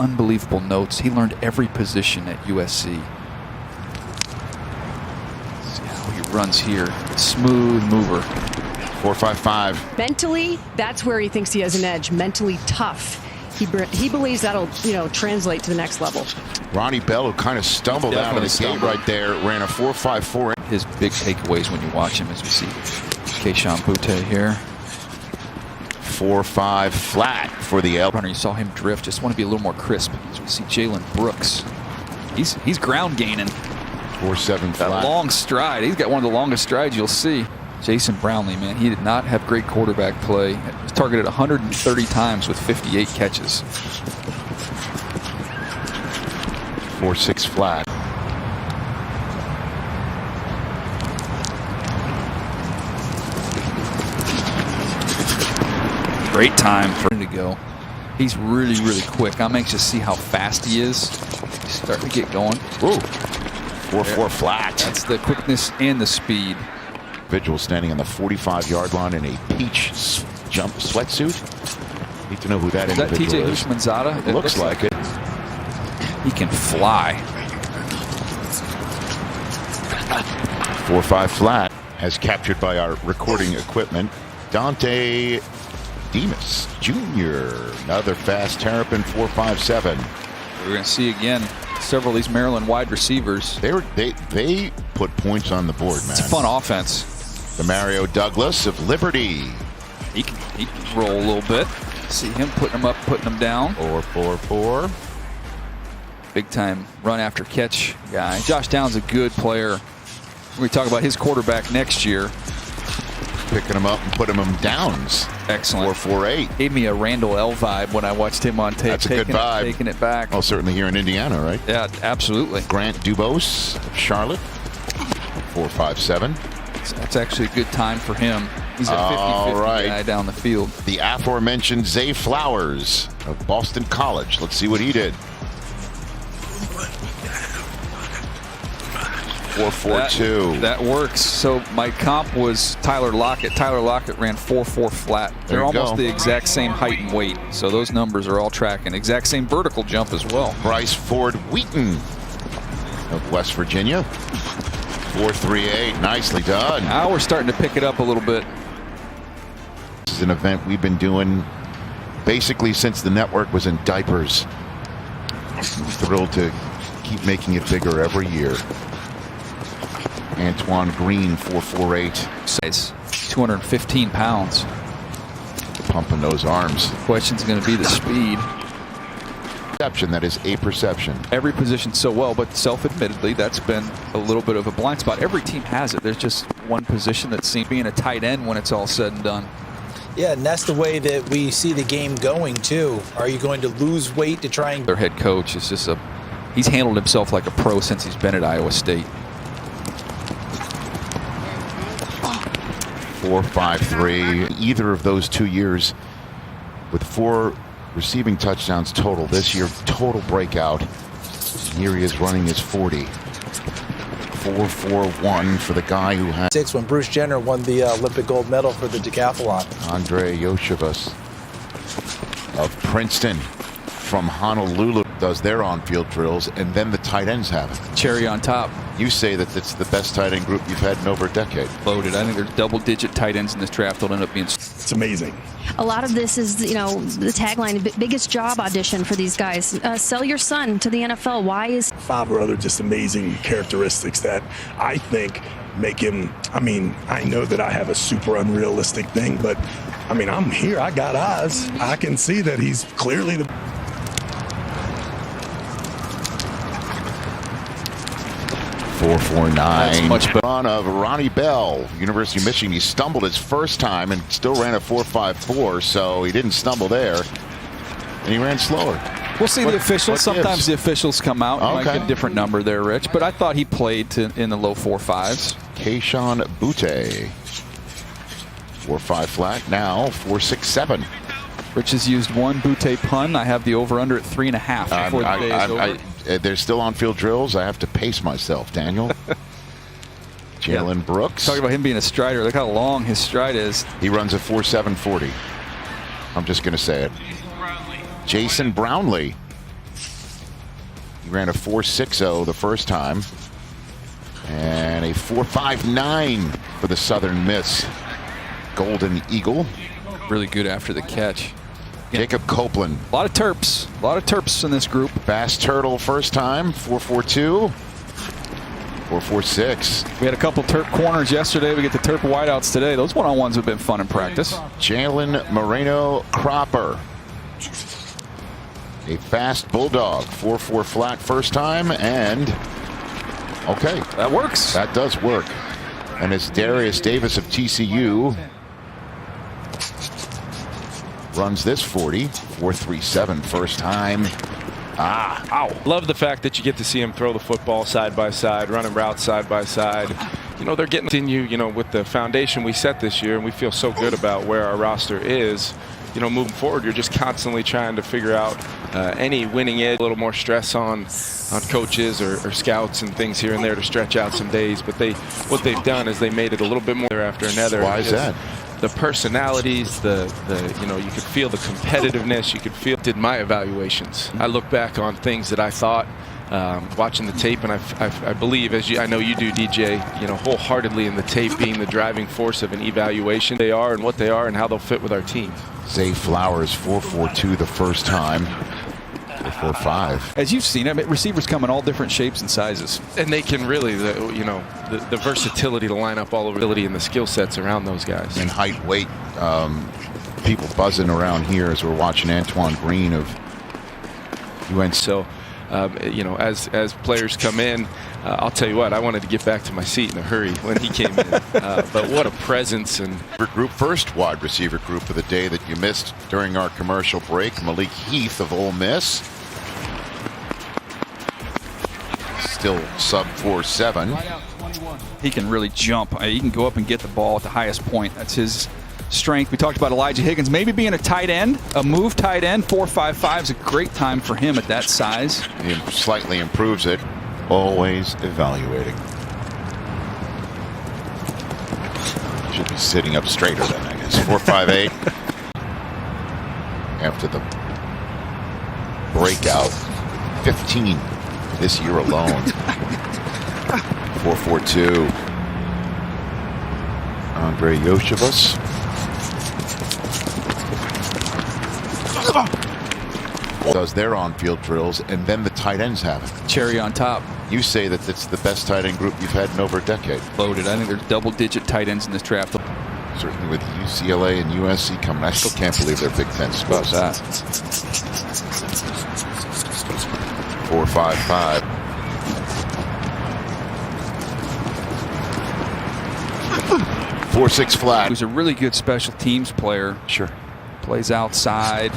unbelievable notes. He learned every position at USC. See how he runs here. Smooth mover. 4.55. Mentally, that's where he thinks he has an edge. Mentally tough. He believes that'll, translate to the next level. Ronnie Bell, who kind of stumbled out of the gate right there, ran a 4.54. His big takeaways when you watch him, as we see Kayshon Boutte here. 4.5 flat for the L. Runner, you saw him drift. Just want to be a little more crisp. As we see Jalen Brooks. He's ground gaining. 4.7 flat. That long stride. He's got one of the longest strides you'll see. Jason Brownlee, man, he did not have great quarterback play. He was targeted 130 times with 58 catches. 4.6 flat. Great time for him to go. He's really, really quick. I'm anxious to see how fast he is. He's starting to get going. Ooh. 4.4 flat. That's the quickness and the speed. Individual standing on the 45-yard line in a peach jump sweatsuit. Need to know who that individual is. Is that TJ Houshmandzadeh? It looks like it. He can fly. 4.5 flat, as captured by our recording equipment. Dante Demas Jr., another fast Terrapin, 4.57. We're going to see again several of these Maryland wide receivers. They put points on the board, man. It's a fun offense. The Mario Douglas of Liberty. He can roll a little bit. See him putting them up, putting them down. 4.44. Big time run after catch guy. Josh Downs a good player. We talk about his quarterback next year. Picking him up and putting him downs. Excellent. 4.48. Gave me a Randall L vibe when I watched him on tape. That's a good vibe. Taking it back. Well, certainly here in Indiana, right? Yeah, absolutely. Grant Dubose of Charlotte. 4.57. That's actually a good time for him. He's a 50-50 guy down the field. The aforementioned Zay Flowers of Boston College. Let's see what he did. 4.42. That works. So my comp was Tyler Lockett. Tyler Lockett ran 4.4 flat. They're almost the exact same height and weight. So those numbers are all tracking. Exact same vertical jump as well. Bryce Ford Wheaton of West Virginia. 4.38. Nicely done. Now we're starting to pick it up a little bit. This is an event we've been doing basically since the network was in diapers. I'm thrilled to keep making it bigger every year. Antoine Green, 4.48. Size 215 pounds. Pumping those arms. The question's going to be the speed. Perception, that is a perception. Every position so well, but self-admittedly, that's been a little bit of a blind spot. Every team has it. There's just one position that seems being a tight end when it's all said and done. Yeah, and that's the way that we see the game going, too. Are you going to lose weight to try and... Their head coach is just he's handled himself like a pro since he's been at Iowa State. 4.53. Either of those 2 years with 4 receiving touchdowns total. This year, total breakout. Here he is running his 40. 4.41 for the guy who had 6 when Bruce Jenner won the Olympic gold medal for the decathlon. Andre Yoshevas of Princeton from Honolulu does their on-field drills, and then the tight ends have it. Cherry on top. You say that it's the best tight end group you've had in over a decade. Loaded. I think there's double-digit tight ends in this draft that'll end up being... It's amazing. A lot of this is, the tagline, biggest job audition for these guys. Sell your son to the NFL. Why is... 5 or other just amazing characteristics that I think make him, I know that I have a super unrealistic thing, but, I'm here. I got eyes. I can see that he's clearly the... 4.49. Much better. Run of Ronnie Bell, University of Michigan. He stumbled his first time and still ran a 4.54, so he didn't stumble there. And he ran slower. We'll see the officials. Sometimes the officials come out and might Okay. get a different number there, Rich. But I thought he played in the low 4.5s. Kayshon Boutte. 4.5 flat, now 4.67. Rich has used one Boutte pun. I have the over-under at 3.5 before the day is over. There's still on-field drills. I have to pace myself, Daniel. Jalen Brooks. Talking about him being a strider. Look how long his stride is. He runs a 4.740. I'm just going to say it. Jason Brownlee He ran a 4.60 the first time. And a 4.59 for the Southern Miss Golden Eagle. Really good after the catch. Jacob Copeland. A lot of Terps in this group. Bass Turtle first time, 4.42. 4.46. We had a couple Terp corners yesterday. We get the Terp wideouts today. Those one-on-ones have been fun in practice. Jalen Moreno Cropper. A fast bulldog, 4.4 flat first time, and okay. That works. That does work. And it's Darius Davis of TCU. Runs this 40, 4.37 first time. Ow. Love the fact that you get to see him throw the football side by side, running routes side by side. You know, they're getting to you know, with the foundation we set this year, and we feel so good about where our roster is. You know, moving forward, you're just constantly trying to figure out any winning edge, a little more stress on coaches or scouts and things here and there to stretch out some days. But what they've done is they made it a little bit more after another. Why is that? The personalities, you know, you could feel the competitiveness. You could feel. Did my evaluations. I look back on things that I thought watching the tape, and I believe, as I know you do, DJ, you know, wholeheartedly in the tape being the driving force of an evaluation. They are and what they are and how they'll fit with our team. Zay Flowers, 4.42 the first time. 4.45. As you've seen, I mean, receivers come in all different shapes and sizes. And they can really, the versatility to line up all over and the skill sets around those guys. And height, weight. People buzzing around here as we're watching Antoine Green of UNC. So, you know, as players come in, I'll tell you what, I wanted to get back to my seat in a hurry when he came in. But what a presence. And group, first wide receiver group of the day that you missed during our commercial break. Malik Heath of Ole Miss. Still sub 4.7. He can really jump. He can go up and get the ball at the highest point. That's his strength. We talked about Elijah Higgins maybe being a tight end, a move tight end. 4.55 is a great time for him at that size. He slightly improves it. Always evaluating. Should be sitting up straighter then, I guess. 4.58. After the breakout, 15 this year alone. 4.42. Andre Yoshevus. Does their on-field drills, and then the tight ends have it. Cherry on top. You say that it's the best tight end group you've had in over a decade. Loaded. I think there's double-digit tight ends in this draft. Certainly with UCLA and USC coming. I still can't believe they're Big Ten schools. That. 4.55. 4.6 flat. Who's a really good special teams player. Sure. Plays outside.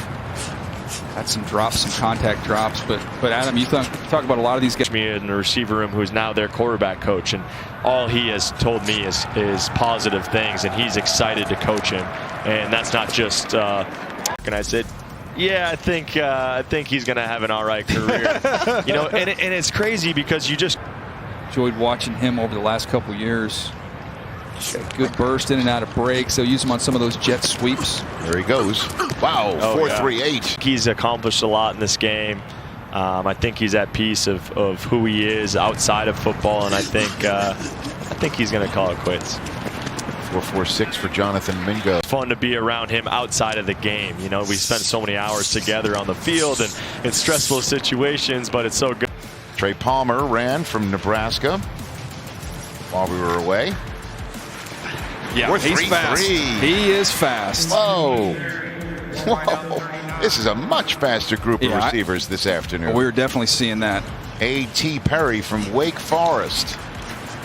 Had some drops, some contact drops, but Adam, you talk about a lot of these guys. Me in the receiver room, who's now their quarterback coach, and all he has told me is positive things, and he's excited to coach him. And that's not just. And I said, yeah, I think he's going to have an all right career. You know, and it's crazy because you just enjoyed watching him over the last couple years. Got a good burst in and out of breaks. They'll use him on some of those jet sweeps. There he goes. Wow, 4.38. Yeah. He's accomplished a lot in this game. I think he's at peace of who he is outside of football, and I think he's going to call it quits. 4.46 for Jonathan Mingo. Fun to be around him outside of the game. You know, we spend so many hours together on the field and in stressful situations, but it's so good. Trey Palmer ran from Nebraska while we were away. Yeah, he's fast. He is fast. Whoa. Whoa. This is a much faster group of receivers this afternoon. We're definitely seeing that. A.T. Perry from Wake Forest.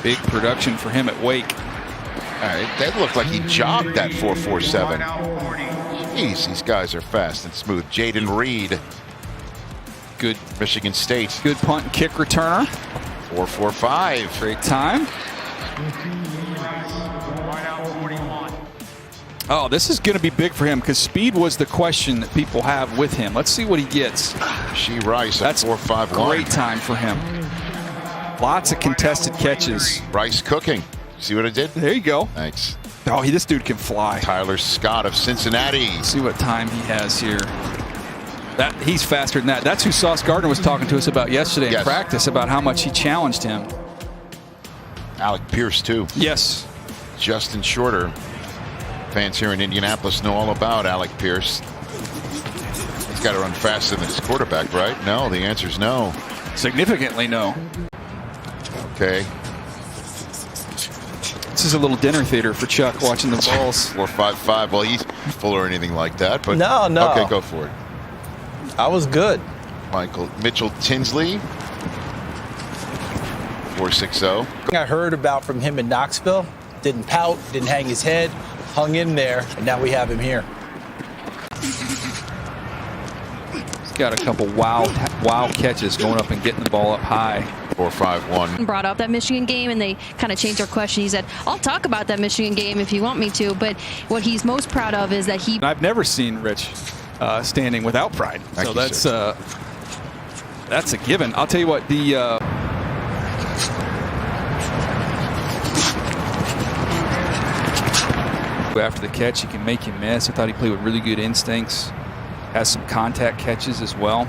Big production for him at Wake. All right, that looked like he jogged that 4.47. Jeez, these guys are fast and smooth. Jaden Reed. Good. Michigan State. Good punt and kick returner. 4.45. Great time. Oh, this is going to be big for him because speed was the question that people have with him. Let's see what he gets. She Rice. That's 4.51. Great time for him. Lots of contested catches. Rice cooking. See what I did? There you go. Thanks. Oh, this dude can fly. Tyler Scott of Cincinnati. Let's see what time he has here. He's faster than that. That's who Sauce Gardner was talking to us about yesterday in Yes. practice, about how much he challenged him. Alec Pierce, too. Yes. Justin Shorter. Fans here in Indianapolis know all about Alec Pierce. He's got to run faster than his quarterback, right? No, the answer is no. Significantly no. Okay. This is a little dinner theater for Chuck watching the balls. 4.55. Well, he's full or anything like that, but No. Okay, go for it. I was good. Mitchell Tinsley. 4.60. I heard about from him in Knoxville. Didn't pout, didn't hang his head, hung in there, and now we have him here. He's got a couple wow catches going up and getting the ball up high. 4.51. Brought up that Michigan game, and they kind of changed their question. He said, I'll talk about that Michigan game if you want me to, but what he's most proud of is that he... I've never seen Rich standing without pride. So that's a given. I'll tell you what, the after the catch, he can make you miss. I thought he played with really good instincts. Has some contact catches as well.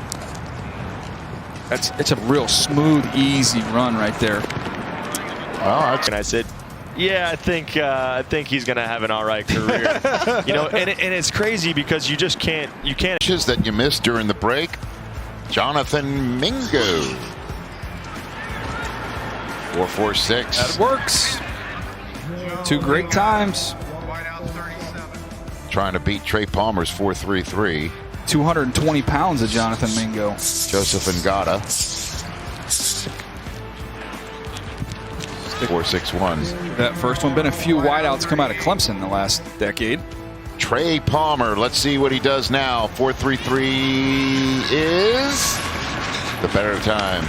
It's a real smooth, easy run right there. And I said, yeah, I think he's going to have an all right career. You know, and it's crazy because you can't. That you missed during the break. Jonathan Mingo. 4.46. That works. Two great times. Trying to beat Trey Palmer's 4.33. 220 pounds of Jonathan Mingo. Joseph Ngata. 4.61. That first one. Been a few wideouts come out of Clemson the last decade. Trey Palmer. Let's see what he does now. 4.33 is the better time.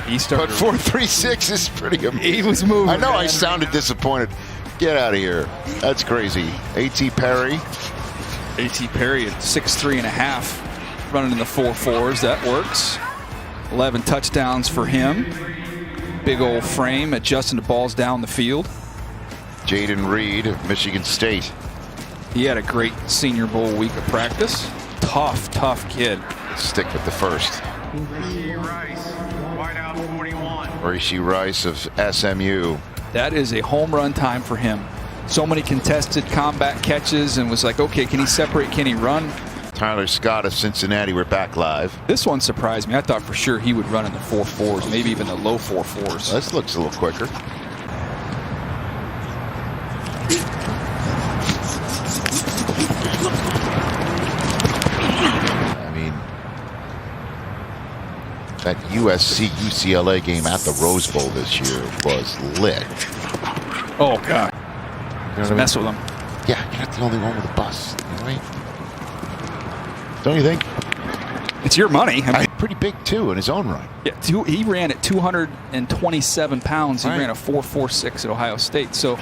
He started. But 4.36 is pretty amazing. He was moving. I know, man. I sounded disappointed. Get out of here. That's crazy. A.T. Perry. A.T. Perry at 6'3.5", running in the 4.4s. That works. 11 touchdowns for him. Big old frame, adjusting the balls down the field. Jaden Reed of Michigan State. He had a great Senior Bowl week of practice. Tough kid. Stick with the first. Rishi Rice of SMU. That is a home run time for him. So many contested combat catches, and was like, okay, can he separate? Can he run? Tyler Scott of Cincinnati. We're back live. This one surprised me. I thought for sure he would run in the 4.4s, maybe even the low 4.4s. This looks a little quicker. I mean, that USC-UCLA game at the Rose Bowl this year was lit. Oh, God. You know what I mean? Mess with him. Yeah, you're not the only one with a bus. You know what I mean? Don't you think? It's your money. I mean, Pretty big, too, in his own right. yeah, he ran at 227 pounds. He Right. ran a 4.46 at Ohio State. So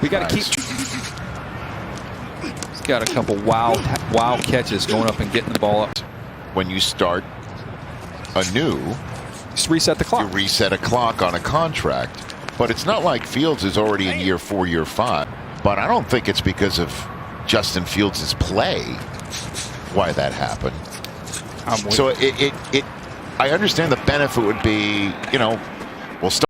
we got to Nice. keep. He's got a couple wow catches going up and getting the ball up. When you start anew, Just reset the you clock. reset a clock on a contract. But it's not like Fields is already in year 4, year 5. But I don't think it's because of Justin Fields' play why that happened. I'm with So I understand the benefit would be, we'll start.